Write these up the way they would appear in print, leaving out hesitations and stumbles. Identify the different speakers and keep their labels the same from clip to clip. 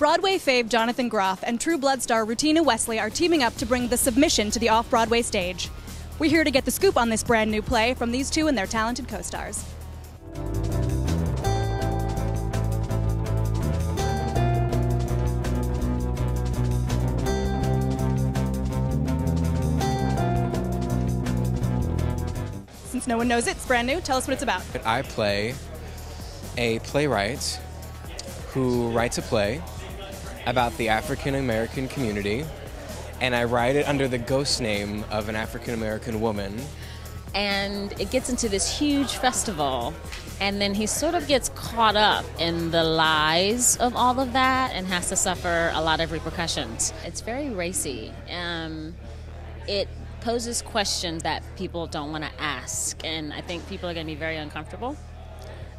Speaker 1: Broadway fave Jonathan Groff and True Blood star Rutina Wesley are teaming up to bring The Submission to the off-Broadway stage. We're here to get the scoop on this brand new play from these two and their talented co-stars. Since no one knows it, it's brand new. Tell us what it's about.
Speaker 2: I play a playwright who writes a play about the African American community, and I write it under the ghost name of an African American woman.
Speaker 3: And it gets into this huge festival, and then he sort of gets caught up in the lies of all of that and has to suffer a lot of repercussions. It's very racy. It poses questions that people don't want to ask, and I think people are going to be very uncomfortable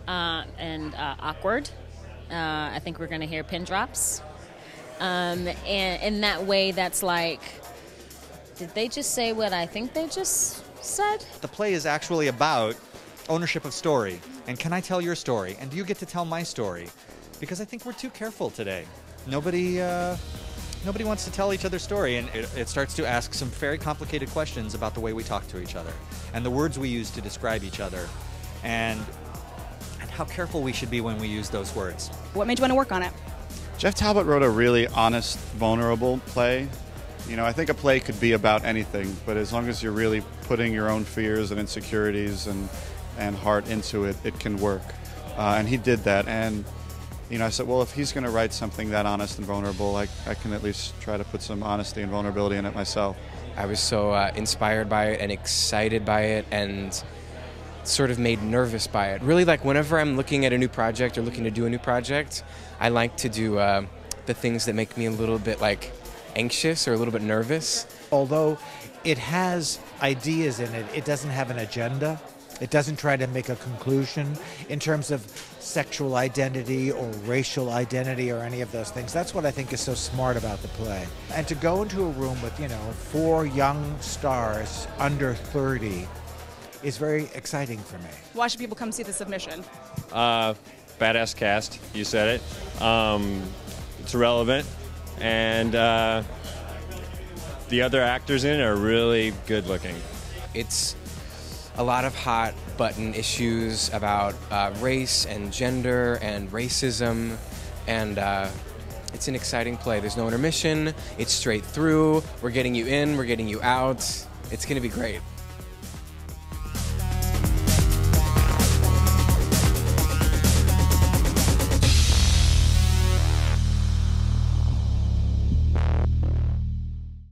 Speaker 3: and awkward. I think we're going to hear pin drops. And in that way, that's like, did they just say what I think they just said?
Speaker 4: The play is actually about ownership of story. And can I tell your story? And do you get to tell my story? Because I think we're too careful today. Nobody wants to tell each other's story, and it starts to ask some very complicated questions about the way we talk to each other and the words we use to describe each other, and how careful we should be when we use those words.
Speaker 1: What made you want to work on it?
Speaker 5: Jeff Talbot wrote a really honest, vulnerable play. You know, I think a play could be about anything, but as long as you're really putting your own fears and insecurities and heart into it, it can work. And he did that. And, you know, I said, well, if he's going to write something that honest and vulnerable, I can at least try to put some honesty and vulnerability in it myself.
Speaker 2: I was so inspired by it and excited by it and sort of made nervous by it. Really, like, whenever I'm looking at a new project or looking to do a new project, I like to do the things that make me a little bit, like, anxious or a little bit nervous.
Speaker 6: Although it has ideas in it, it doesn't have an agenda. It doesn't try to make a conclusion in terms of sexual identity or racial identity or any of those things. That's what I think is so smart about the play. And to go into a room with, 4 young stars under 30 is very exciting for me.
Speaker 1: Why should people come see The Submission?
Speaker 7: Badass cast, you said it. It's relevant, and the other actors in it are really good looking.
Speaker 2: It's a lot of hot button issues about race and gender and racism, and it's an exciting play. There's no intermission, it's straight through, we're getting you in, we're getting you out. It's going to be great.